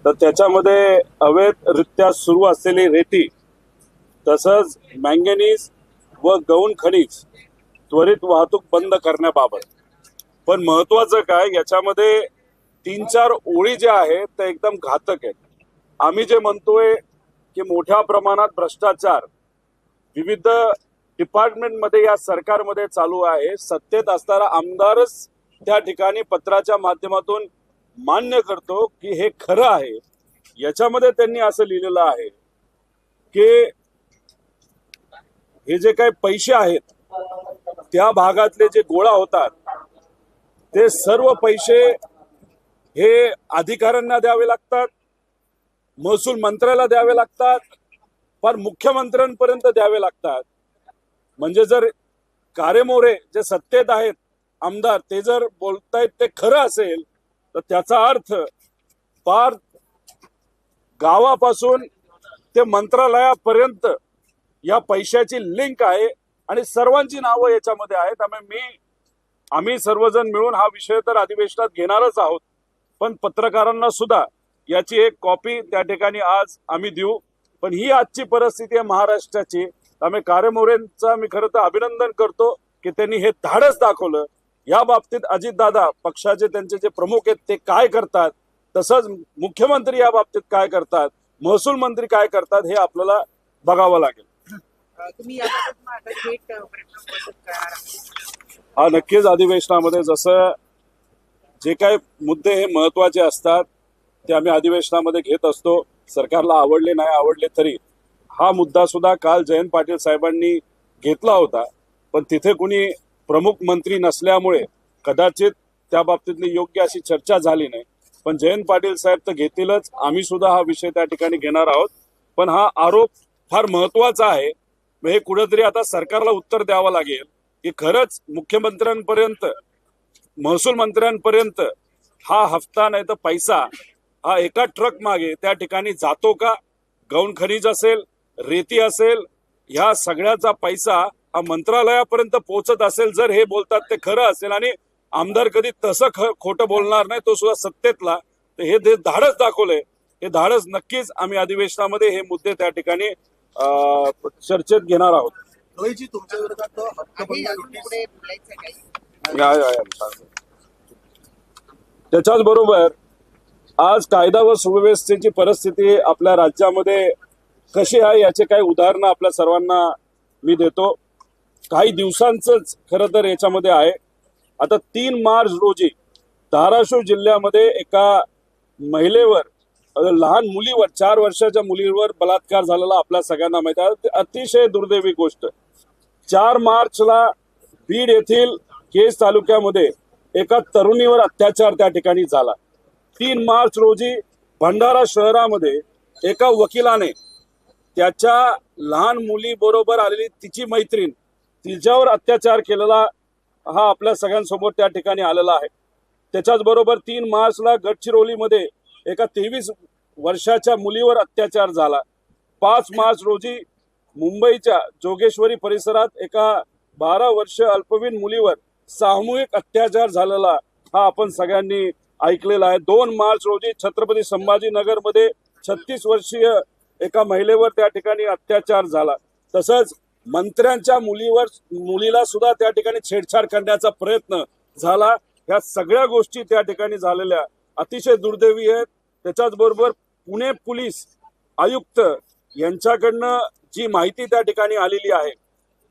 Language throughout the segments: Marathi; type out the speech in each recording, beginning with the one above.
तर त्याच्यामध्ये अवैधरित्या सुरू असलेली रेती तसंच मॅंगॅनीज व गौण खनिज त्वरित वाहतूक बंद करण्याबाबत. पण महत्वाचं काय, याच्यामध्ये 3-4 ओळी ज्या आहेत त्या एकदम घातक आहेत. आम्ही जे म्हणतोय की मोठ्या प्रमाणात भ्रष्टाचार विविध डिपार्टमेंटमध्ये या सरकारमध्ये चालू आहे. सत्तेत असणारा आमदारच त्या ठिकाणी पत्राच्या माध्यमातून मान्य करतो की हे खरं आहे. याच्यामध्ये त्यांनी असं लिहिलेलं आहे की हे जे काही पैसे आहेत त्या भागातले जे गोळा होतात ते सर्व पैसे हे अधिकाऱ्यांना द्यावे लागतात, महसूल मंत्र्याला द्यावे लागतात, पण मुख्यमंत्र्यांपर्यंत द्यावे लागतात. म्हणजे जर कारेमोरे जे सत्तेत आहेत आमदार ते जर बोलतायत ते खरं असेल तर त्याचा अर्थ पार गावापासून ते मंत्रालयापर्यंत या पैशाची लिंक आहे आणि सर्वांची नावं याच्यामध्ये आहेत. आम्ही सर्वजण मिळून हा विषय तर अधिवेशनात घेणारच आहोत, पण पत्रकारांना सुद्धा याची एक कॉपी त्या ठिकाणी आज आम्ही देऊ. पण ही आजची परिस्थिती आहे महाराष्ट्राची. आम्ही कारेमोरेंचा मी खरं तर अभिनंदन करतो की त्यांनी हे धाडस दाखवलं. या बाबतीत अजितदादा पक्षाचे त्यांचे जे प्रमुख आहेत ते काय करतात, तसंच मुख्यमंत्री या बाबतीत काय करतात, महसूल मंत्री काय करतात हे आपल्याला बघावं लागेल. हा नक्कीच अधिवेशनामध्ये जसं जे काही मुद्दे हे महत्वाचे असतात ते आम्ही अधिवेशनामध्ये घेत असतो. सरकारला आवडले नाही आवडले तरी हा मुद्दा सुद्धा काल जयंत पाटील साहेबांनी घेतला होता, पण तिथे कुणी प्रमुख मंत्री नसल्यामुळे कदाचित त्या बाबतीतली योग्य अशी चर्चा झाली नाही. पण जयंत पाटील साहेब तर घेतीलच, आम्ही सुद्धा हा विषय त्या ठिकाणी घेणार आहोत. पण हा आरोप फार महत्वाचा आहे. हे कुठेतरी आता सरकारला उत्तर द्यावं लागेल की खरंच मुख्यमंत्र्यांपर्यंत महसूल मंत्र्यांपर्यंत हा हफ्ता नाही तर पैसा हा एका ट्रक मागे त्या ठिकाणी जातो का? गौण खनिज असेल, रेती असेल, ह्या सगळ्याचा पैसा हा मंत्रालयापर्यंत पोहोचत असेल, जर हे बोलतात ते खरं असेल आणि आमदार कधी तसं खोटं बोलणार नाही, तो सुद्धा सत्तेतला, तर हे धाडस दाखवलंय. हे धाडस नक्कीच आम्ही अधिवेशनामध्ये हे मुद्दे त्या ठिकाणी चर्चेत घेणार आहोत. त्याच्याच बरोबर आज कायदा व सुव्यवस्थेची परिस्थिती आपल्या राज्यामध्ये कशी आहे याचे काही उदाहरणं आपल्या सर्वांना मी देतो. काही दिवसांचंच खरं तर याच्यामध्ये आहे. आता 3 मार्च रोजी धाराशिव जिल्ह्यामध्ये एका महिलेवर, लहान मुलीवर, 4 वर्षाच्या मुलीवर बलात्कार झालेला आपल्या सगळ्यांना माहिती आहे. अतिशय दुर्दैवी गोष्ट. 4 मार्चला बीड येथील केज तालुक्यामध्ये एका तरुणीवर अत्याचार त्या ठिकाणी झाला. 3 मार्च रोजी भंडारा शहरामध्ये एका वकिलाने त्याच्या लहान मुलीबरोबर आलेली तिची मैत्रीण, तिच्यावर अत्याचार केलेला हा आपल्या सगळ्यांसमोर त्या ठिकाणी आलेला आहे. त्याच्याच बरोबर 3 मार्चला गडचिरोलीमध्ये एका 23 वर्षाच्या मुलीवर अत्याचार झाला. 5 मार्च रोजी मुंबईच्या जोगेश्वरी परिसरात एका 12 वर्ष अल्पवयीन मुलीवर सामूहिक अत्याचार झालेला हा आपण सगळ्यांनी ऐकलेला आहे. 2 मार्च रोजी छत्रपती संभाजीनगरमध्ये 36 वर्षीय एका महिलेवर त्या ठिकाणी अत्याचार झाला. तसंच मंत्र्यांच्या मुलीला सुद्धा त्या ठिकाणी छेडछाड करण्याचा प्रयत्न झाला. ह्या सगळ्या गोष्टी त्या ठिकाणी झालेल्या अतिशय दुर्दैवी आहेत. त्याच्याच बरोबर पुणे पोलीस आयुक्त यांच्याकडनं जी माहिती त्या ठिकाणी आलेली आहे,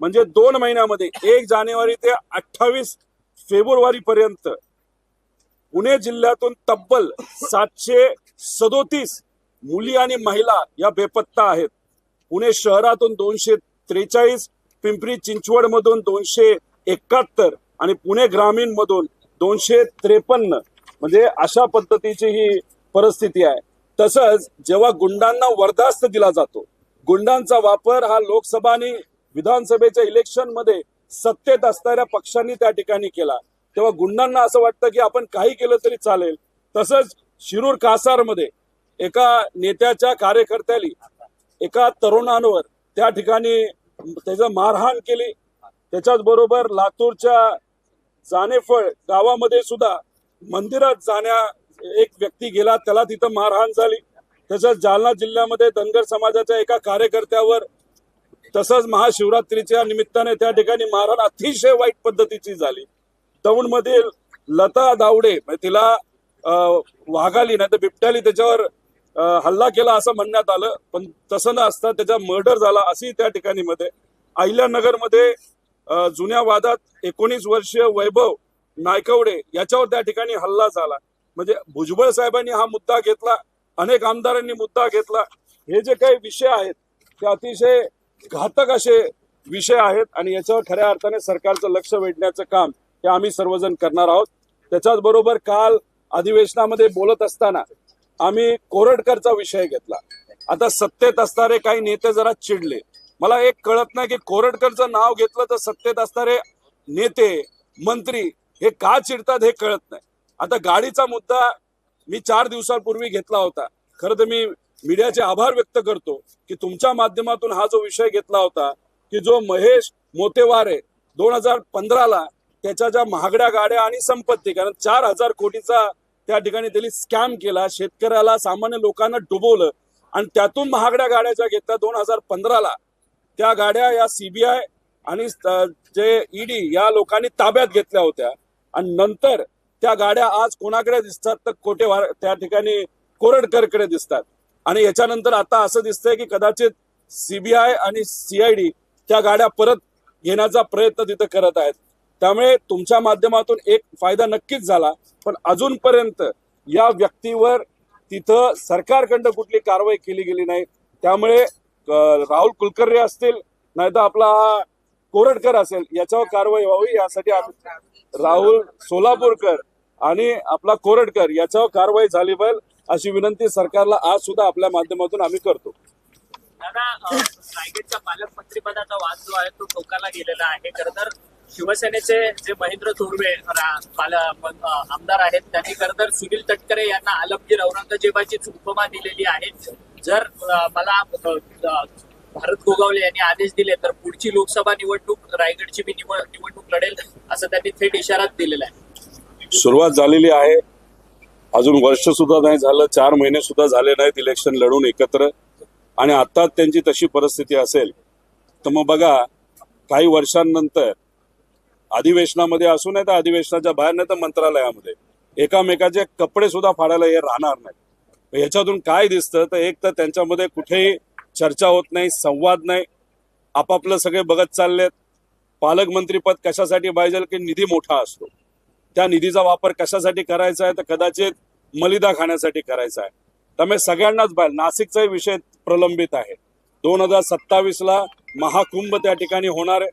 म्हणजे 2 महिन्यामध्ये 1 जानेवारी ते 28 फेब्रुवारी पर्यंत पुणे जिल्ह्यातून तब्बल 737 मुली आणि महिला या बेपत्ता आहेत. पुणे शहरातून 243, पिंपरी चिंचवड मधून 271 आणि पुणे ग्रामीण मधून 253. म्हणजे अशा पद्धतीची ही परिस्थिती आहे. तसंच जेव्हा गुंडांना बरदास्त दिला जातो, गुंडांचा वापर हा लोकसभा आणि विधानसभेच्या इलेक्शन मध्ये सत्तेत असणाऱ्या पक्षांनी त्या ठिकाणी केला, तेव्हा गुंडांना असं वाटतं की आपण काही केलं तरी चालेल. तसंच शिरूर कासारमध्ये एका नेत्याच्या कार्यकर्त्याली एका तरुणांवर त्या ठिकाणी त्याचं मारहाण केली. त्याच्याच बरोबर लातूरच्या जानेफळ गावामध्ये सुद्धा मंदिरात एक व्यक्ती गेला, त्याला तिथं मारहाण झाली. तसंच जालना जिल्ह्यामध्ये धनगर समाजाच्या एका कार्यकर्त्यावर तसंच महाशिवरात्रीच्या निमित्ताने त्या ठिकाणी मारहाण अतिशय वाईट पद्धतीची झाली. दौंडमधील लता दावडे तिला वाघाली नाही तर बिबट्याली त्याच्यावर हल्ला केला असं म्हणण्यात आलं, पण तसं न असता त्याचा मर्डर झाला अशी त्या ठिकाणी मध्ये. अहिल्यानगरमध्ये जुन्या वादात 19 वर्षीय वैभव नायकवडे याच्यावर त्या ठिकाणी हल्ला झाला. म्हणजे भुजबळ साहेबांनी हा मुद्दा घेतला, अनेक आमदारांनी मुद्दा घेतला. हे जे काही विषय आहेत ते अतिशय घातक असे विषय आहेत आणि याच्यावर खऱ्या अर्थाने सरकारचं लक्ष वेधण्याचं काम हे आम्ही सर्वजण करणार आहोत. त्याच्याच बरोबर काल अधिवेशनामध्ये बोलत असताना आम्ही कोरटकरचा विषय घेतला. आता सत्तेत असणारे काही नेते जरा चिडले. मला एक कळत नाही की कोरटकरचं नाव घेतलं तर सत्तेत असणारे नेते मंत्री हे का चिडतात हे कळत नाही. आता गाडीचा मुद्दा मी 4 दिवसांपूर्वी घेतला होता. खरं तर मी मीडियाचे आभार व्यक्त करतो की तुमच्या माध्यमातून हा जो विषय घेतला होता की जो महेश मोतेवारे 2015ला त्याच्या ज्या महागड्या गाड्या आणि संपत्ती, कारण 4,000 कोटीचा त्या ठिकाणी त्यांनी स्कॅम केला, शेतकऱ्याला सामान्य लोकांना डुबवलं आणि त्यातून महागड्या गाड्या ज्या घेतल्या 2015ला त्या गाड्या या सीबीआय आणि जे ईडी या लोकांनी ताब्यात घेतल्या होत्या आणि नंतर त्या गाड्या आज कोणाकडे दिसतात तर त्या ठिकाणी कोरटकरकडे दिसतात. आणि याच्यानंतर आता असं दिसतंय की कदाचित सीबीआय आणि सीआयडी त्या गाड्या परत घेण्याचा प्रयत्न तिथं करत आहेत. त्यामुळे तुमच्या माध्यमातून एक फायदा नक्कीच झाला, पण अजूनपर्यंत या व्यक्तीवर तिथं सरकारकडनं कुठली कारवाई केली गेली नाही. त्यामुळे राहुल कुलकर्णी असतील नाहीतर आपला कोरटकर असेल याच्यावर कारवाई व्हावी यासाठी राहुल सोलापूरकर आणि आपला कोरटकर याच्यावर कारवाई झाली पाहिजे अशी विनंती सरकारला आज सुद्धा आपल्या माध्यमातून आम्ही करतो. दादा, रायगडच्या पालकमंत्रीपदाचा वाद जो आहे तो टोकाला गेलेला आहे. खरं तर शिवसेनेचे जे महेंद्र थोरवे आमदार आहेत त्यांनी खरं तर सुनील तटकरे यांना आलमगीर औरंगजेबाची उपमा दिलेली आहे. जर मला भारत गोगावले यांनी आदेश दिले तर पुढची लोकसभा निवडणूक रायगडची मी निवडणूक लढेल असं त्यांनी थेट इशारा दिलेला आहे. सुरुवात झालेली आहे, अजून वर्ष सुद्धा नाही झालं, 4 महिने सुद्धा झाले नाहीत इलेक्शन लढून एकत्र, आणि आता त्यांची तशी परिस्थिती असेल तर मग बघा काही वर्षांनंतर अधिवेशनामध्ये असू नाही तर अधिवेशनाच्या बाहेर नाही तर मंत्रालयामध्ये एकामेकाचे कपडे सुद्धा फाडायला हे राहणार नाही. ह्याच्यातून काय दिसतं तर एक तर त्यांच्यामध्ये कुठेही चर्चा होत नाही, संवाद नाही, आपापलं सगळे बघत चाललेत. पालकमंत्रीपद कशासाठी पाहिजे की निधी मोठा असतो, त्या निधीचा वापर कशासाठी करायचा आहे तर कदाचित मलिदा खाण्यासाठी करायचा आहे. त्यामुळे सगळ्यांनाच बाहेर नाशिकचाही विषय प्रलंबित आहे. 2027ला महाकुंभ त्या ठिकाणी होणार आहे,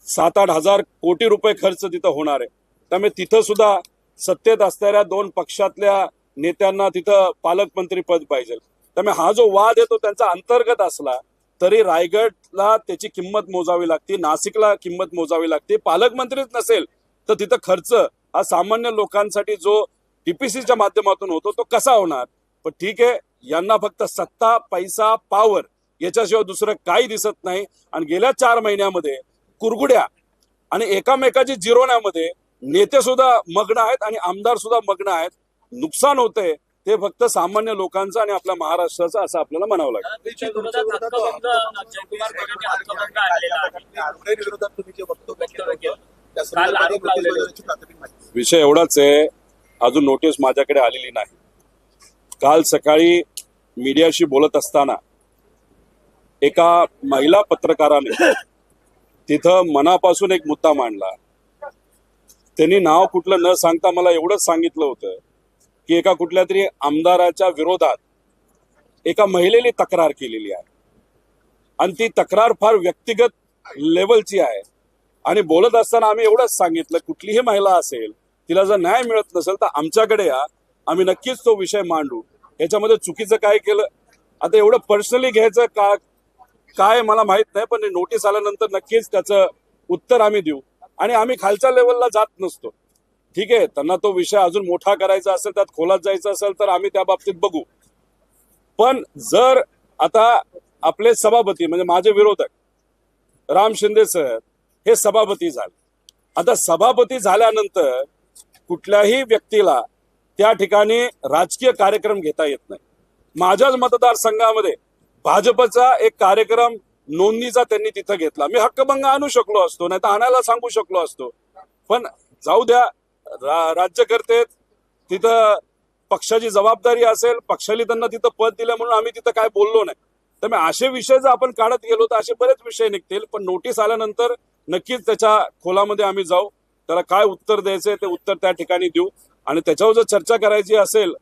7-8 हजार कोटी रुपये खर्च तिथं होणार आहे. त्यामुळे तिथं सुद्धा सत्तेत असणाऱ्या 2 पक्षातल्या नेत्यांना तिथं पालकमंत्री पद पाहिजे. त्यामुळे हा जो वाद आहे तो त्यांचा अंतर्गत असला तरी रायगडला त्याची किंमत मोजावी लागते, नाशिकला किंमत मोजावी लागते. पालकमंत्रीच नसेल तर तिथं खर्च हा सामान्य लोकांसाठी जो डीपीसीच्या माध्यमातून होतो तो कसा होणार. पण ठीक आहे, यांना फक्त सत्ता, पैसा, पॉवर याच्याशिवाय दुसरं काही दिसत नाही. आणि गेल्या 4 महिन्यामध्ये कुरगुड्या आणि एकामेकाची जिरवण्यामध्ये नेते सुद्धा मग्न आहेत आणि आमदार सुद्धा मग्न आहेत. नुकसान होते ते फक्त सामान्य लोकांचं आणि आपल्या महाराष्ट्राचं असं आपल्याला म्हणावं लागेल. विषय एवढाच आहे, अजून नोटीस माझ्याकडे आलेली नाही. काल सकाळी मीडियाशी बोलत असताना एका महिला पत्रकाराने तिथं मनापासून एक मुद्दा मांडला. त्यांनी नाव कुठलं न सांगता मला एवढंच सांगितलं होतं की एका कुठल्या तरी आमदाराच्या विरोधात एका महिलेने तक्रार केलेली आहे आणि ती तक्रार फार व्यक्तिगत लेवलची आहे. आणि बोलत असताना आम्ही एवढंच सांगितलं कुठलीही महिला असेल तिला जर न्याय मिळत नसेल तर आमच्याकडे या, आम्ही नक्कीच तो विषय मांडू. याच्यामध्ये चुकीचं काय केलं आता एवढं पर्सनली घ्यायचं काय मला माहित नाही, पण नोटीस आल्यानंतर नक्कीच त्याचं उत्तर आम्ही देऊ. आणि आम्ही खालच्या लेवलला जात नसतो. ठीक आहे, त्यांना तो विषय अजून मोठा करायचा असेल, त्यात खोलात जायचं असेल तर आम्ही त्या बाबतीत बघू. पण जर आता आपले सभापती म्हणजे माझे विरोधक राम शिंदे सर हे सभापती झाले, आता सभापती झाल्यानंतर कुठल्याही व्यक्तीला त्या ठिकाणी राजकीय कार्यक्रम घेता येत नाही. माझ्याच मतदारसंघामध्ये भाजपचा एक कार्यक्रम नोंदणीचा त्यांनी तिथं घेतला. मी हक्कभंग आणू शकलो असतो, नाही तर आणायला सांगू शकलो असतो, पण जाऊ द्या. राज्यकर्ते तिथं पक्षाची जबाबदारी असेल, पक्षाने त्यांना तिथं पद दिलं म्हणून आम्ही तिथं काय बोललो नाही. तर मग असे विषय जर आपण काढत गेलो तर असे बरेच विषय निघतील. पण नोटीस आल्यानंतर नक्कीच त्याच्या खोलामध्ये आम्ही जाऊ, त्याला काय उत्तर द्यायचंय ते उत्तर त्या ठिकाणी देऊ, आणि त्याच्यावर जर चर्चा करायची असेल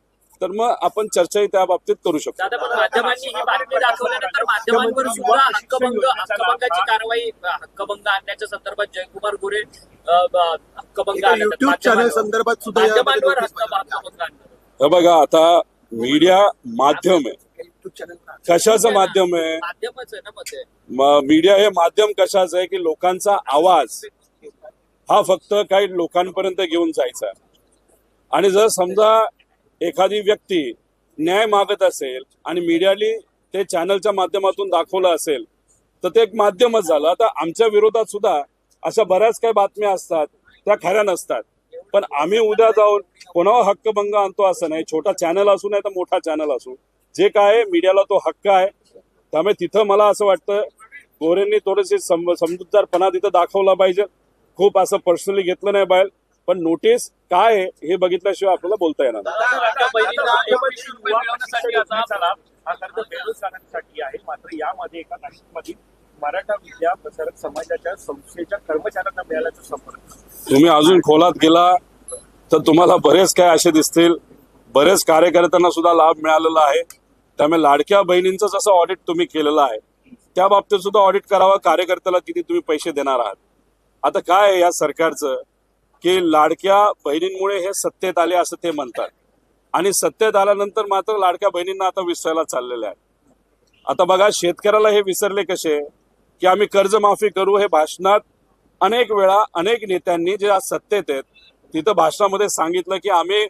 तर मग आपण चर्चाही त्या बाबतीत करू शकतो. दादा, पण माध्यमांनी ही बातमी दाखवल्यानंतर माध्यमांवर सुद्धा हक्कभंगाची कारवाई, हक्कभंग आणण्याच्या संदर्भात जयकुमार गोरे हक्कभंग युट्यूब चॅनल संदर्भात सुद्धा माध्यमांवर हक्कभंग आणलं. हे बघा, आता मीडिया माध्यम आहे. कशाचं माध्यम आहे? माध्यमच आहे ना मग ते. मीडिया हे माध्यम कशाचं आहे की लोकांचा आवाज हा फक्त काही लोकांपर्यंत घेऊन जायचा. आणि जर समजा एखादी व्यक्ती न्याय मागत असेल आणि मीडियाने ते चॅनलच्या माध्यमातून दाखवलं असेल तर ते एक माध्यमच झालं. आता आमच्या विरोधात सुद्धा अशा बऱ्याच काही बातम्या असतात, त्या खऱ्या नसतात. पण आम्ही उद्या जाऊन कोणावर हक्कभंग आणतो असं नाही. छोटा चॅनल असू नाही तर मोठा चॅनल असू, जे काय मीडियाला तो हक्क आहे. त्यामुळे तिथं मला असं वाटतं गोरेंनी थोडेसे समजूतदारपणा तिथं दाखवला पाहिजे. खूप असं पर्सनली घेतलं नाही बाहेर, पण नोटीस काय आहे हे बघितल्याशिवाय आपल्याला बोलता येणार नाही. आहे. मात्र यामध्ये एका नाशिकमधील मराठा विद्या प्रसारक समाजाच्या संस्थेच्या कर्मचाऱ्यांना मिळाल्याचं संपर्क. तुम्ही अजून खोलात गेला तर तुम्हाला बरेच काय असे दिसतील. बरेच कार्यकर्त्यांना सुद्धा लाभ मिळालेला आहे. त्यामुळे लाडक्या बहिणींचं जसं ऑडिट तुम्ही केलेलं आहे त्या बाबतीत सुद्धा ऑडिट करावं. कार्यकर्त्याला किती तुम्ही पैसे देणार आहात. आता काय आहे या सरकारचं की लाडक्या बहिणींमुळे हे सत्तेत आले असं ते म्हणतात, आणि सत्तेत आल्यानंतर मात्र लाडक्या बहिणींना आता विसरायला चाललेले आहे. आता बघा, शेतकऱ्याला हे विसरले कसे की आम्ही कर्जमाफी करू. हे भाषणात अनेक वेळा अनेक नेत्यांनी जे आज सत्तेत आहेत तिथं भाषणामध्ये सांगितलं की आम्ही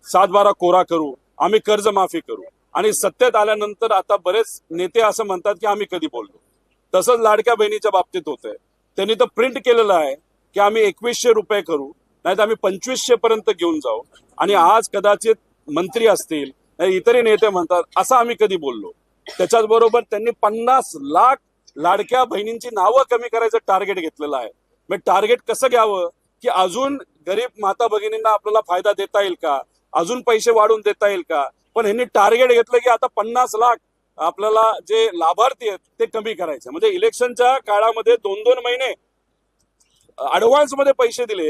7/12 कोरा करू, आम्ही कर्जमाफी करू. आणि सत्तेत आल्यानंतर आता बरेच नेते असं म्हणतात की आम्ही कधी बोललो. तसंच लाडक्या बहिणीच्या बाबतीत होतंय. त्यांनी तर प्रिंट केलेलं आहे की आम्ही 2100 रुपये करू, नाही तर आम्ही 2500 पर्यंत घेऊन जाऊ. आणि आज कदाचित मंत्री असतील, इतरही नेते म्हणतात असं आम्ही कधी बोललो. त्याच्याच बरोबर त्यांनी 50 लाख लाडक्या बहिणींची नावं कमी करायचं टार्गेट घेतलेलं आहे. मग टार्गेट कसं घ्यावं की अजून गरीब माता भगिनींना आपल्याला फायदा देता येईल का, अजून पैसे वाढवून देता येईल का. पण ह्यांनी टार्गेट घेतलं की आता 50 लाख आपल्याला जे लाभार्थी आहेत ते कमी करायचे. म्हणजे इलेक्शनच्या काळामध्ये 2-2 महिने ऍडव्हान्स मध्ये पैसे दिले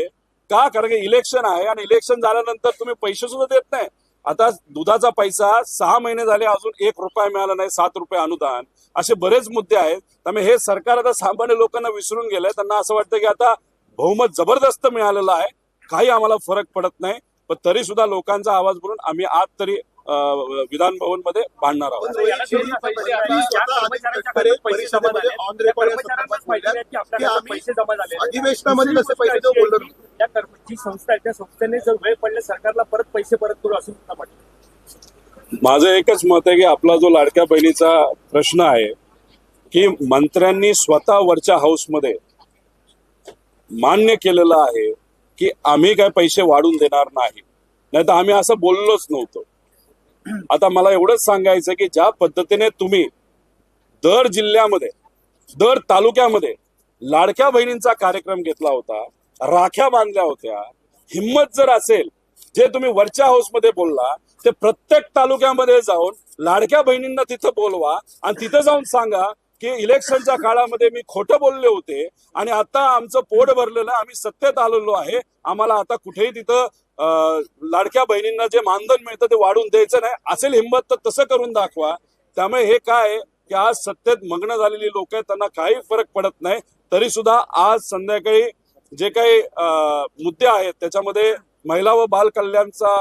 का, कारण की इलेक्शन आहे आणि इलेक्शन झाल्यानंतर तुम्ही पैसे सुद्धा देत नाही. आता दुधाचा पैसा 6 महिने झाले अजून 1 रुपया मिळाला नाही, 7 रुपये अनुदान, असे बरेच मुद्दे आहेत. त्यामुळे हे सरकार आता सामान्य लोकांना विसरून गेलंय. त्यांना असं वाटतं की आता बहुमत जबरदस्त मिळालेलं आहे, काही आम्हाला फरक पडत नाही. पण तरी सुद्धा लोकांचा आवाज बोलून आम्ही आज तरी विधान भवन मध्ये भांडणार आहोत. अधिवेशनामध्ये कसे पैसे देऊ बोललो. जी संस्था आहे त्या संस्थेने जर वेळ पडले सरकारला पैसे परत करू असं म्हटलं. माझं एकच मत आहे की आपला जो लाडक्या बहिणीचा प्रश्न आहे की मंत्र्यांनी स्वतः वरच्या हाऊसमध्ये मान्य केलेलं आहे की आम्ही काय पैसे वाढून देणार नाही, नाही तर आम्ही असं बोललोच नव्हतो. आता मला एवढंच सांगायचं की ज्या पद्धतीने तुम्ही दर जिल्ह्यामध्ये दर तालुक्यामध्ये लाडक्या बहिणींचा कार्यक्रम घेतला होता, राख्या बांधल्या होत्या, हिम्मत जर असेल जे तुम्ही वरच्या हाऊसमध्ये बोलला ते प्रत्येक तालुक्यामध्ये जाऊन लाडक्या बहिणींना तिथं बोलवा आणि तिथं जाऊन सांगा की इलेक्शनच्या काळामध्ये मी खोटं बोलले होते आणि आता आमचं पोट भरलेलं, आम्ही सत्तेत आलेलो आहे, आम्हाला आता कुठेही तिथं लाडक्या बहिणींना जे मानधन मिळतं ते वाढून द्यायचं नाही. असेल हिंमत तर तसं करून दाखवा. त्यामुळे हे काय की आज सत्तेत मग्न झालेली लोक आहेत त्यांना काही फरक पडत नाही. तरी सुद्धा आज संध्याकाळी जे काही मुद्दे आहेत त्याच्यामध्ये महिला व बाल कल्याणचा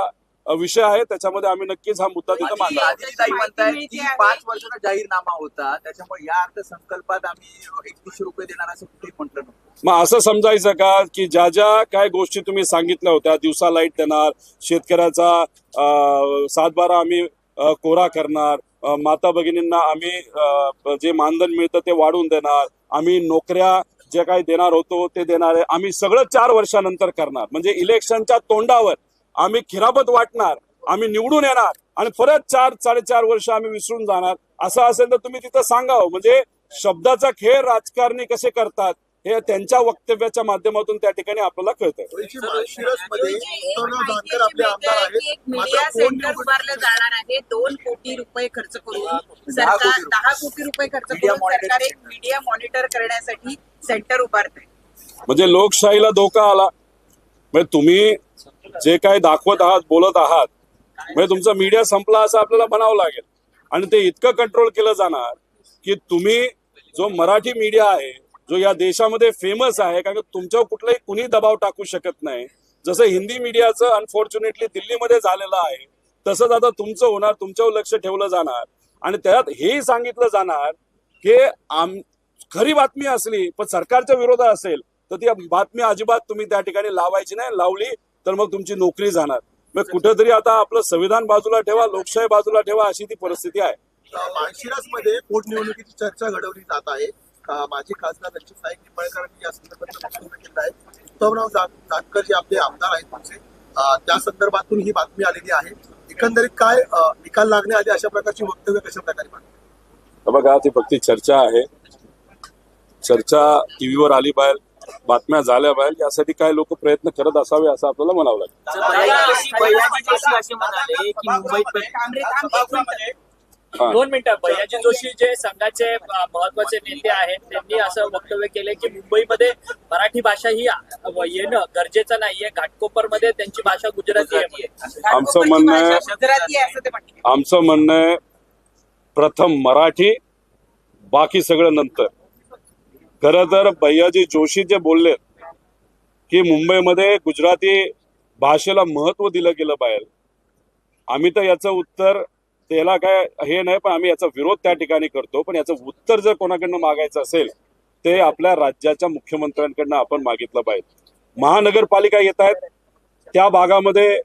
विषय आहे, त्याच्यामध्ये आम्ही नक्कीच हा मुद्दा तिथं मांडला. म्हणतायत की 5 वर्षाचा जाहीरनामा होता, त्याच्यामुळे या अर्थसंकल्पात आम्ही 2100 रुपये देणार असं कुठेही म्हटलं नव्हतं. मग असं समजायचं का की ज्या ज्या काय गोष्टी तुम्ही सांगितल्या होत्या, दिवसा लाईट देणार, शेतकऱ्याचा 7/12 आम्ही कोरा करणार, माता भगिनींना आम्ही जे मानधन मिळतं ते वाढवून देणार, आम्ही नोकऱ्या जे काही देणार होतो ते देणार आहे, आम्ही सगळं 4 वर्षानंतर करणार. म्हणजे इलेक्शनच्या तोंडावर आम्ही खिरापत वाटणार, आम्ही निवडून येणार आणि परत 4-4.5 वर्ष आम्ही विसरून जाणार, असं असेल तर तुम्ही तिथं सांगावं. म्हणजे शब्दाचा खेळ राजकारणी कसे करतात हे त्यांच्या वक्तव्याच्या माध्यमातून त्या ठिकाणी आपल्याला कळतं. माळशिरसमध्ये उत्तमराव जानकर आपले आमदार आहेत. एक मीडिया सेंटर उभारलं जाणार आहे. 2 कोटी रुपये खर्च करून सरकार 10 कोटी रुपये खर्च करून सरकार एक मीडिया मॉनिटर करण्यासाठी सेंटर उभारते. म्हणजे लोकशाहीला धोका आला. म्हणजे तुम्ही जे काही दाखवत आहात, बोलत आहात, म्हणजे तुमचा मीडिया संपला असं आपल्याला म्हणावं लागेल. आणि ते इतकं कंट्रोल केलं जाणार की तुम्ही जो मराठी मीडिया आहे, जो या देशामध्ये फेमस आहे, कारण तुमच्यावर कुठलाही कुणी दबाव टाकू शकत नाही. जसं हिंदी मीडियाचं अनफॉर्च्युनेटली दिल्लीमध्ये झालेलं आहे, तसंच आता तुमचं होणार. तुमच्यावर लक्ष ठेवलं जाणार आणि त्यात हेही सांगितलं जाणार की खरी बातमी असली पण सरकारच्या विरोधात असेल तर ती बातमी अजिबात तुम्ही त्या ठिकाणी लावायची नाही. लावली तर मग तुमची नोकरी जाणार. मग कुठेतरी आता आपलं संविधान बाजूला ठेवा, लोकशाही बाजूला ठेवा, अशी ती परिस्थिती आहे. माळशिरसमध्ये पोटनिवडणुकीची चर्चा घडवली जात आहे. माजी खासदार रणजित नाईक निंबाळकरांनी या संदर्भात वक्तव्य केलं आहे. उत्तमराव जानकर जे आपले आमदार आहेत तुमचे, त्या संदर्भातून ही बातमी आलेली आहे. एकंदरीत काय निकाल लागण्याआधी अशा प्रकारची वक्तव्य कशा प्रकारे मांडतात? बघा, ती फक्त चर्चा आहे. चर्चा टीव्हीवर आली बाहेर, बातम्या झाल्या बाहेर, यासाठी काय लोक प्रयत्न करत असावे असं आपल्याला म्हणावं लागेल. असे म्हणाले की मुंबईत 2 मिनिटं. भैयाजी जोशी जे संघाचे महत्वाचे नेते आहेत, त्यांनी असं वक्तव्य केले की मुंबईमध्ये मराठी भाषा ही येणं गरजेचं नाहीये. घाटकोपरमध्ये त्यांची भाषा गुजराती आहे. आमचं म्हणणं आहे, गुजराती आहे असं ते म्हणतात. आमचं म्हणणं आहे प्रथम मराठी, बाकी सगळं नंतर. खरं तर भैयाजी जोशी जे बोलले की मुंबईमध्ये गुजराती भाषेला महत्व दिलं गेलं पाहिजे, आम्ही तर याचं उत्तर त्याला काय हे नाही, पण आम्ही याचा विरोध त्या ठिकाणी करतो. पण याचं उत्तर जर कोणाकडनं मागायचं असेल ते आपल्या राज्याच्या मुख्यमंत्र्यांकडनं आपण मागितलं पाहिजे. महानगरपालिका येत आहेत, त्या भागामध्ये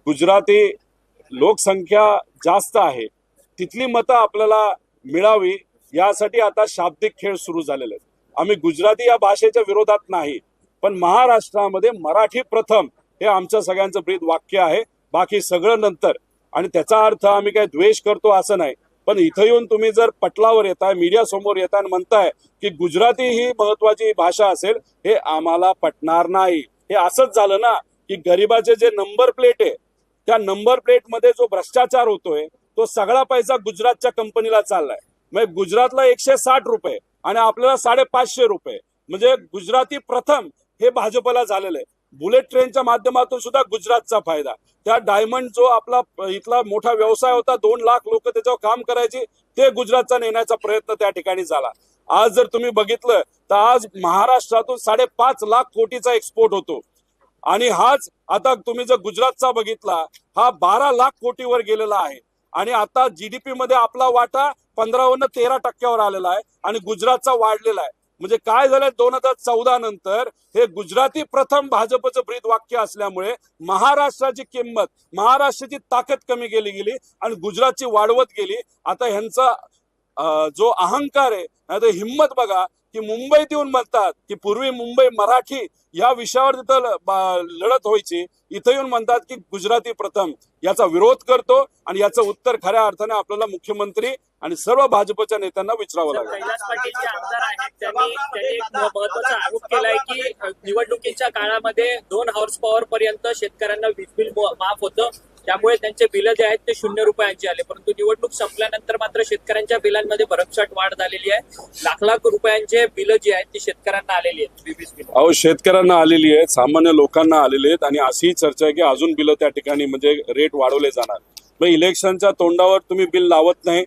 गुजराती लोकसंख्या जास्त आहे, तिथली मतं आपल्याला मिळावी यासाठी आता शाब्दिक खेळ सुरू झालेले आहेत. आम्ही गुजराती या भाषेच्या विरोधात नाही, पण महाराष्ट्रामध्ये मराठी प्रथम हे आमच्या सगळ्यांचं ब्रीद वाक्य आहे, बाकी सगळं नंतर. आणि त्याचा अर्थ आम्ही काय द्वेष करतो असं नाही, पण इथं येऊन तुम्ही जर पटलावर येताय, मीडिया समोर येताय आणि म्हणताय की गुजराती ही महत्वाची भाषा असेल, हे आम्हाला पटणार नाही. हे असंच झालं ना की गरिबाचे जे नंबर प्लेट आहे, त्या नंबर प्लेटमध्ये जो भ्रष्टाचार होतोय तो सगळा पैसा गुजरातच्या कंपनीला चाललाय. म्हणजे गुजरातला 160 रुपये आणि आपल्याला 550 रुपये. म्हणजे गुजराती प्रथम हे भाजपला झालेलं आहे. बुलेट ट्रेनच्या माध्यमातून सुद्धा गुजरातचा फायदा. त्या डायमंड जो आपला इथला मोठा व्यवसाय होता, 2 लाख लोक त्याच्यावर काम करायची, ते गुजरातचा नेण्याचा प्रयत्न त्या ठिकाणी झाला. आज जर तुम्ही बघितलं तर आज महाराष्ट्रातून 5.5 लाख कोटीचा एक्सपोर्ट होतो आणि हाच आता तुम्ही जर गुजरातचा बघितला, हा 12 लाख कोटीवर गेलेला आहे. आणि आता जीडीपी मध्ये आपला वाटा 15वरून 13% आलेला आहे आणि गुजरातचा वाढलेला आहे. म्हणजे काय झालंय, 2014 नंतर हे गुजराती प्रथम भाजपचं ब्रीद वाक्य असल्यामुळे महाराष्ट्राची किंमत, महाराष्ट्राची ताकद कमी केली गेली आणि गुजरातची वाढवत गेली. आता ह्यांचा जो अहंकार आहे, नाही हिंमत बघा की मुंबईत येऊन म्हणतात की पूर्वी मुंबई मराठी या विषयावर तिथं लढत व्हायची, इथं येऊन म्हणतात की गुजराती प्रथम. याचा विरोध करतो आणि याचं उत्तर खऱ्या अर्थाने आपल्याला मुख्यमंत्री आणि सर्व भाजपच्या नेत्यांना विचारावं लागेल. कैलास पाटील जे आमदार आहेत त्यांनी एक महत्वाचा आरोप केलाय की निवडणुकीच्या काळामध्ये 2 हॉर्स पॉवर पर्यंत शेतकऱ्यांना वीज बिल माफ होतं, त्यामुळे त्यांचे बिलं जे आहेत ते 0 रुपयांची आले. परंतु निवडणूक संपल्यानंतर मात्र शेतकऱ्यांच्या बिलांमध्ये भरमसाठ वाढ झालेली आहे. लाख रुपयांचे बिलं जी आहेत ती शेतकऱ्यांना आलेली आहेत. वीज बिल अहो शेतकऱ्यांना आलेली आहेत, सामान्य लोकांना आलेली आहेत आणि अशी चर्चा आहे की अजून बिलं त्या ठिकाणी म्हणजे रेट वाढवले जाणार. मग इलेक्शनच्या तोंडावर तुम्ही बिल लावत नाही,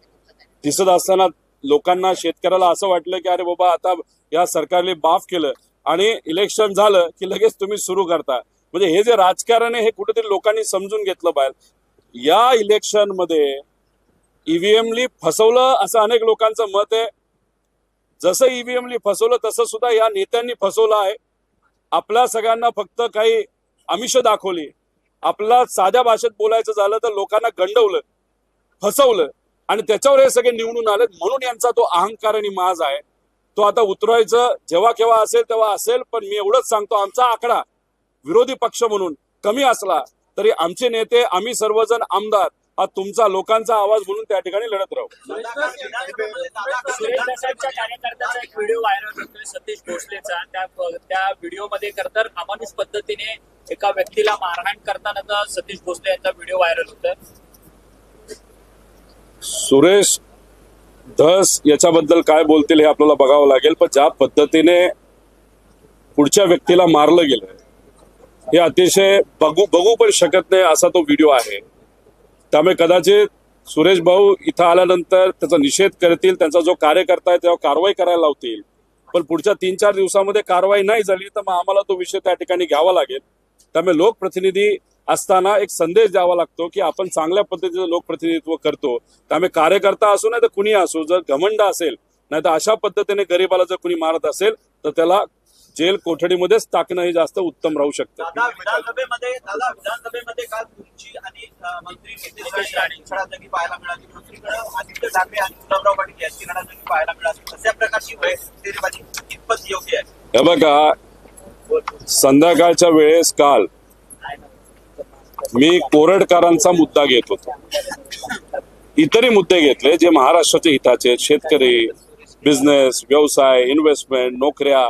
दिसत असताना लोकांना, शेतकऱ्याला असं वाटलं की अरे बाबा आता या सरकारने माफ केलं आणि इलेक्शन झालं की लगेच तुम्ही सुरू करता. म्हणजे हे जे राजकारण आहे हे कुठेतरी लोकांनी समजून घेतलं पाहिजे. या इलेक्शन मध्ये ईव्हीएमली फसवलं असं अनेक लोकांचं मत आहे. जसं ईव्हीएमली फसवलं तसं सुद्धा या नेत्यांनी फसवलं आहे. आपल्या सगळ्यांना फक्त काही आमिष दाखवली, आपला साध्या भाषेत बोलायचं झालं तर लोकांना गंडवलं, फसवलं आणि त्याच्यावर हे सगळे निवडून आले. म्हणून यांचा तो अहंकार आणि माज आहे, तो आता उतरवायचं जेव्हा केव्हा असेल तेव्हा असेल. पण मी एवढंच सांगतो, आमचा आकडा विरोधी पक्ष म्हणून कमी असला तरी आमचे नेते, आम्ही सर्वजण आमदार हा तुमचा लोकांचा आवाज म्हणून त्या ठिकाणी लढत राहू. सुरेश दसांच्या कार्यकर्त्याचा एक व्हिडिओ व्हायरल होतोय सतीश भोसलेचा. त्या व्हिडिओमध्ये खरंतर अमानुष पद्धतीने एका व्यक्तीला मारहाण करताना सतीश भोसले यांचा व्हिडिओ व्हायरल होतोय. सुरेश धस याच्याबद्दल काय बोलतील हे आपल्याला बघावं लागेल, पण ज्या पद्धतीने पुढच्या व्यक्तीला मारलं गेलं हे अतिशय बघू पण शकत नाही असा तो व्हिडिओ आहे. त्यामुळे कदाचित सुरेश भाऊ इथं आल्यानंतर त्याचा निषेध करतील, त्यांचा जो कार्यकर्ता आहे त्यावर कारवाई करायला लावतील. पण पुढच्या 3-4 दिवसामध्ये कारवाई नाही झाली तर मग आम्हाला तो विषय त्या ठिकाणी घ्यावा लागेल. त्यामुळे लोकप्रतिनिधी असताना एक संदेश द्यावा लागतो की आपण चांगल्या पद्धतीचं लोकप्रतिनिधित्व करतो. त्यामुळे कार्यकर्ता असो नाही तर कुणी असो, जर घमंड असेल नाही तर अशा पद्धतीने गरीबाला जर कुणी मारत असेल तर त्याला जेल कोठडीमध्येच टाकणं हे जास्त उत्तम राहू शकतं. विधानसभेमध्ये काल तुमची आणि मंत्री नितेश राणे लढाजंगी पाहायला मिळाली. दुसरीकडे आदित्य ठाकरे आणि गुलाबराव पाटील यांची लढाजंगी पाहायला मिळाली. अशा प्रकारची फेरबदली कितपत योग्य आहे? हे बघा, संध्याकाळच्या वेळेस काल मी कोरडकरांचा मुद्दा घेत होतो. इतरही मुद्दे घेतले जे महाराष्ट्राच्या हिताचे, शेतकरी, बिझनेस, व्यवसाय, इन्व्हेस्टमेंट, नोकऱ्या,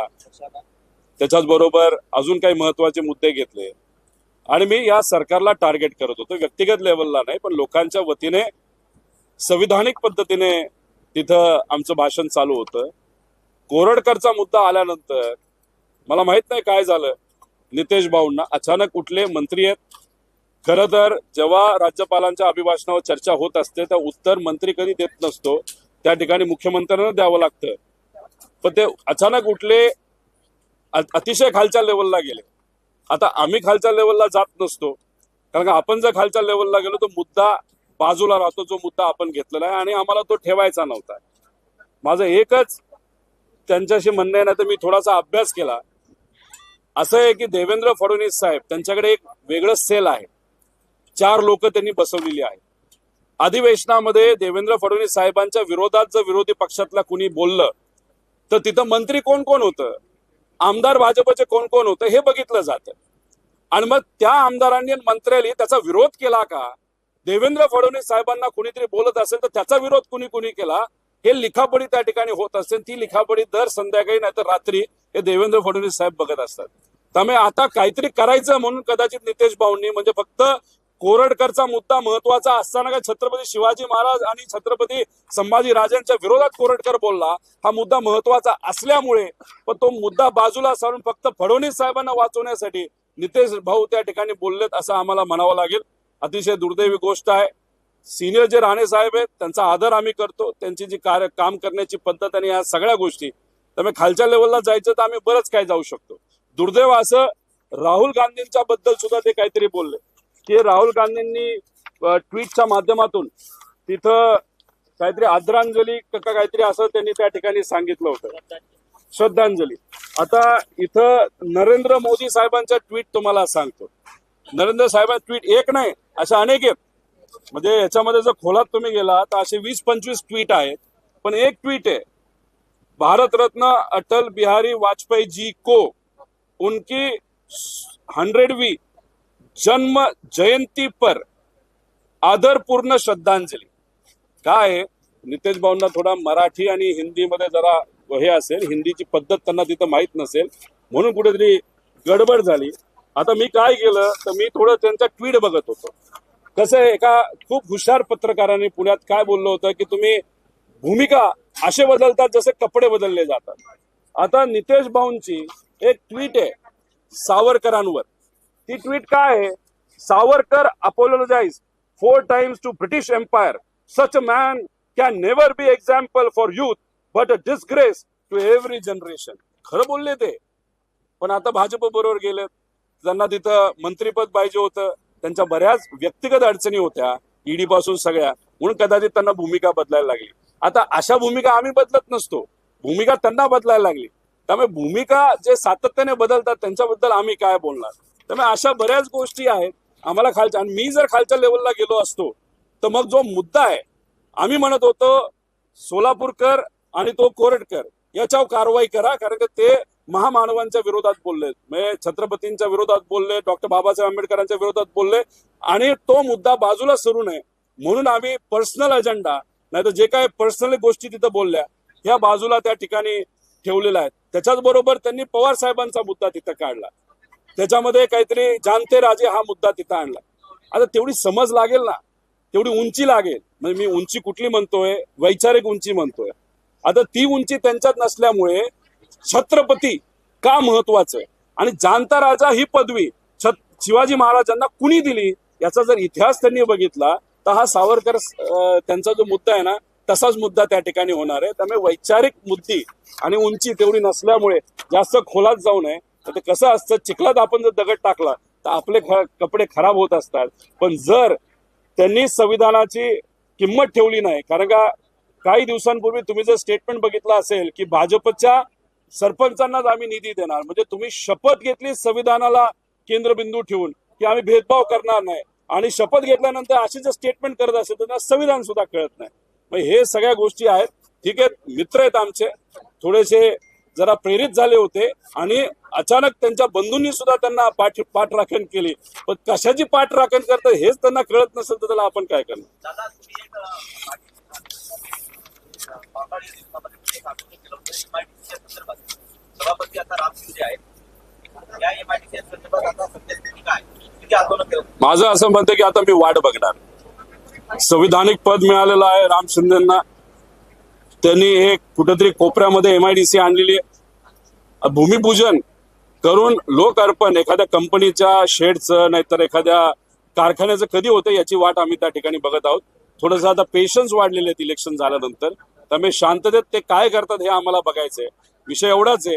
त्याच्याच बरोबर अजून काही महत्वाचे मुद्दे घेतले. आणि मी या सरकारला टार्गेट करत होतो, व्यक्तिगत लेवलला नाही पण लोकांच्या वतीने संविधानिक पद्धतीने तिथं आमचं भाषण चालू होतं. कोरडकरचा मुद्दा आल्यानंतर मला माहित नाही काय झालं, नितेश भाऊंना अचानक कुठले मंत्री आहेत. खरं तर जेव्हा राज्यपालांच्या अभिभाषणावर चर्चा होत असते तर उत्तर मंत्री कधी देत नसतो, त्या ठिकाणी मुख्यमंत्र्यांना द्यावं लागतं. पण ते अचानक उठले, अतिशय खालच्या लेवलला गेले. आता आम्ही खालच्या लेवलला जात नसतो, कारण आपण जर खालच्या लेवलला गेलो तर मुद्दा बाजूला राहतो, जो मुद्दा आपण घेतलेला आहे आणि आम्हाला तो ठेवायचा नव्हता. माझं एकच त्यांच्याशी म्हणणं आहे, ना तर मी थोडासा अभ्यास केला. असं आहे की देवेंद्र फडणवीस साहेब त्यांच्याकडे एक वेगळं सेल आहे, 4 लोक त्यांनी बसवलेली आहेत. अधिवेशनामध्ये देवेंद्र फडणवीस साहेबांच्या विरोधात जर विरोधी पक्षातला कुणी बोललं तर तिथं मंत्री कोण कोण होतं, आमदार भाजपचे कोण कोण होतं हे बघितलं जातं. आणि मग त्या आमदारांनी मंत्र्यांनी त्याचा विरोध केला का, देवेंद्र फडणवीस साहेबांना कुणीतरी बोलत असेल तर त्याचा विरोध कुणी केला हे लिखापडी त्या ठिकाणी होत असेल. ती लिखापडी दर संध्याकाळी नाही तर रात्री हे देवेंद्र फडणवीस साहेब बघत असतात. त्यामुळे आता काहीतरी करायचं म्हणून कदाचित नितेश भाऊंनी, म्हणजे फक्त कोरडकरचा मुद्दा महत्वाचा असताना काय छत्रपती शिवाजी महाराज आणि छत्रपती संभाजी राजांच्या विरोधात कोरडकर बोलला, हा मुद्दा महत्वाचा असल्यामुळे पण तो मुद्दा बाजूला सारून फक्त फडणवीस साहेबांना वाचवण्यासाठी नितेश भाऊ त्या ठिकाणी बोललेत असं आम्हाला म्हणावं लागेल. अतिशय दुर्दैवी गोष्ट आहे. सिनियर जे राणे साहेब आहेत त्यांचा आदर आम्ही करतो, त्यांची जी काम करण्याची पद्धत आणि या सगळ्या गोष्टी, त्यामुळे खालच्या लेवलला जायचं तर आम्ही बरंच काय जाऊ शकतो. दुर्दैव असं राहुल गांधींच्या बद्दल सुद्धा ते काहीतरी बोलले की राहुल गांधींनी ट्विटच्या माध्यमातून तिथं काहीतरी आदरांजली काहीतरी असं त्यांनी त्या ठिकाणी सांगितलं होतं, श्रद्धांजली. आता इथं नरेंद्र मोदी साहेबांच्या ट्विट तुम्हाला सांगतो. नरेंद्र साहेबांचे ट्विट एक नाही, अशा अनेक आहेत. म्हणजे याच्यामध्ये जर खोलात तुम्ही गेला तर असे 20-25 ट्विट आहेत. पण एक ट्वीट है, भारत रत्न अटल बिहारी वाजपेयी जी को उनकी 100वीं जन्म जयंती पर आदरपूर्ण श्रद्धांजली. काय नितेश भाऊंना थोडा मराठी आणि हिंदीमध्ये जरा हे असेल, हिंदीची पद्धत त्यांना तिथं माहित नसेल म्हणून कुठेतरी गडबड झाली. आता मी काय केलं तर मी थोडं त्यांचा ट्विट बघत होतो. कसं आहे, एका खूप हुशार पत्रकाराने पुण्यात काय बोललं होतं की तुम्ही भूमिका असे बदलतात जसे कपडे बदलले जातात. आता नितेश भाऊंची एक ट्विट आहे सावरकरांवर. ती ट्विट काय आहे, Savarkar apologize 4 times to British Empire. Such a man can never be example for youth but a disgrace to every generation. खरं बोलले ते. पण आता भाजप बरोबर गेले, त्यांना तिथं मंत्रीपद पाहिजे होतं, त्यांच्या बऱ्याच व्यक्तिगत अडचणी होत्या ईडी पासून सगळ्या, म्हणून कदाचित त्यांना भूमिका बदलायला लागली. आता अशा भूमिका आम्ही बदलत नसतो, भूमिका त्यांना बदलायला लागली. त्यामुळे भूमिका जे सातत्याने बदलतात त्यांच्याबद्दल आम्ही काय बोलणार. त्यामुळे अशा बऱ्याच गोष्टी आहेत आम्हाला खालच्या. आणि मी जर खालच्या लेवलला गेलो असतो तर मग जो मुद्दा आहे, आम्ही म्हणत होतो सोलापूरकर आणि तो कोरटकर याच्यावर कारवाई करा, कारण ते महामानवांच्या विरोधात बोलले, म्हणजे छत्रपतींच्या विरोधात बोलले, डॉक्टर बाबासाहेब आंबेडकरांच्या विरोधात बोलले आणि तो मुद्दा बाजूला सरू नये म्हणून आम्ही पर्सनल अजेंडा नाही तर जे काय पर्सनल गोष्टी तिथं बोलल्या ह्या बाजूला त्या ठिकाणी ठेवलेल्या आहेत. त्याच्याच बरोबर त्यांनी पवार साहेबांचा मुद्दा तिथं काढला, त्याच्यामध्ये काहीतरी जानते राजे हा मुद्दा तिथं आणला. आता तेवढी समज लागेल ना, तेवढी उंची लागेल. म्हणजे मी उंची कुठली म्हणतोय, वैचारिक उंची म्हणतोय. आता ती उंची त्यांच्यात नसल्यामुळे छत्रपती का महत्वाचं आणि जानता राजा ही पदवी शिवाजी महाराजांना कुणी दिली याचा जर इतिहास त्यांनी बघितला तर हा सावरकर त्यांचा जो मुद्दा आहे ना तसाच मुद्दा त्या ठिकाणी होणार आहे. त्यामुळे वैचारिक मुद्दी आणि उंची तेवढी नसल्यामुळे जास्त खोलात जाऊ नये. ते कसं असतं, चिखलात आपण जर दगड टाकला तर आपले कपडे खराब होत असतात. पण जर त्यांनी संविधानाची किंमत ठेवली नाही, कारण का काही दिवसांपूर्वी तुम्ही जर स्टेटमेंट बघितलं असेल की भाजपच्या सरपंचांनाच आम्ही निधी देणार, म्हणजे तुम्ही शपथ घेतली संविधानाला केंद्रबिंदू ठेवून की आम्ही भेदभाव करणार नाही आणि शपथ घेतल्यानंतर अशी जर स्टेटमेंट करत असेल तर त्यांना संविधान सुद्धा कळत नाही. मग हे सगळ्या गोष्टी आहेत. ठीक आहे, मित्र आहेत आमचे, थोडेसे जरा प्रेरित झाले होते आणि अचानक त्यांच्या बंधूंनी सुद्धा त्यांना पाठराखण केली. पण कशाची पाठराखण करतात हेच त्यांना कळत नसेल तर त्याला आपण काय करणार. दादा, तुम्ही एक आंदोलन केलं होतं MIDC संदर्भात. सभापती आता राम शिंदे आहेत. या MIDC संदर्भात आता सद्यस्थिती काय, किती आंदोलन केलं? माझं असं म्हणतं की आता मी वाट बघणार. संविधानिक पद मिळालेलं आहे राम शिंदेना, त्यांनी हे कुठेतरी कोपऱ्यामध्ये MIDC आणलेली आहे. भूमिपूजन करून लोक अर्पण एखाद्या कंपनीच्या शेडचं नाहीतर एखाद्या कारखान्याचं कधी होतं याची वाट आम्ही त्या ठिकाणी बघत आहोत. थोडंसं आता पेशन्स वाढलेले आहेत इलेक्शन झाल्यानंतर, त्यामुळे शांततेत ते काय करतात हे आम्हाला बघायचंय. विषय एवढाच आहे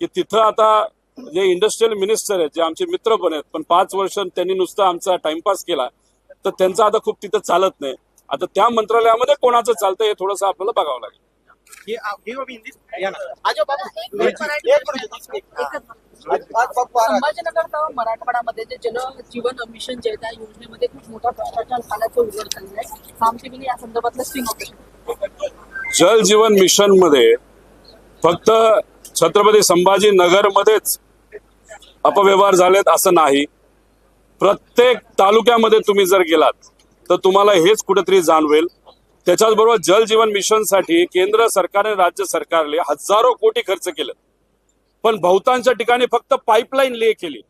की तिथं आता जे इंडस्ट्रियल मिनिस्टर आहेत, जे आमचे मित्र पण आहेत, पण 5 वर्ष त्यांनी नुसतं आमचा टाइमपास केला तर त्यांचं आता खूप तिथं चालत नाही. आता त्या मंत्रालयामध्ये कोणाचं चालतं हे थोडंसं आपल्याला बघावं लागेल. संभाजीनगर मराठवाड्यामध्ये जे जल जीवन मिशन जे आहे त्या योजनेमध्ये खूप मोठा भ्रष्टाचार झाल्याचं उघड झालेलं आहे. सामसिंगने या संदर्भातलं स्टिंग ऑपरेशन जल जीवन मिशन मध्ये फक्त छत्रपती संभाजीनगरमध्येच अपव्यवहार झालेत असं नाही. प्रत्येक तालुक्यामध्ये तुम्ही जर गेलात तर तुम्हाला हेच कुठेतरी जाणवेल. त्याच्याचबरोबर जल जीवन मिशनसाठी केंद्र सरकारने राज्य सरकारने हजारो कोटी खर्च केले, पण बहुतांश ठिकाणी फक्त पाईपलाईन ले केली.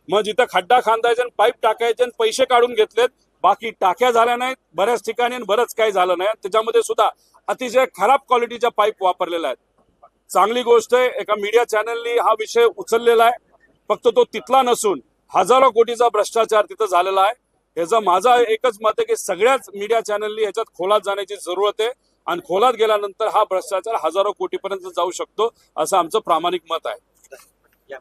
मग जिथं खड्डा खांदायचे आणि पाईप टाकायचे आणि पैसे काढून घेतलेत, बाकी टाक्या झाल्या नाहीत बऱ्याच ठिकाणी आणि बरंच काही झालं नाही. त्याच्यामध्ये सुद्धा अतिशय खराब क्वालिटीच्या पाईप वापरलेल्या आहेत. चांगली गोष्ट आहे, एका मीडिया चॅनलनी हा विषय उचललेला आहे. फक्त तो तिथला नसून हजारो कोटीचा भ्रष्टाचार तिथं झालेला आहे. ह्याचं माझं एकच मत आहे की सगळ्याच मीडिया चॅनलनी ह्याच्यात खोलात जाण्याची जरूरत आहे आणि खोलात गेल्यानंतर हा भ्रष्टाचार हजारो कोटीपर्यंत जाऊ शकतो असं आमचं प्रामाणिक मत आहे. या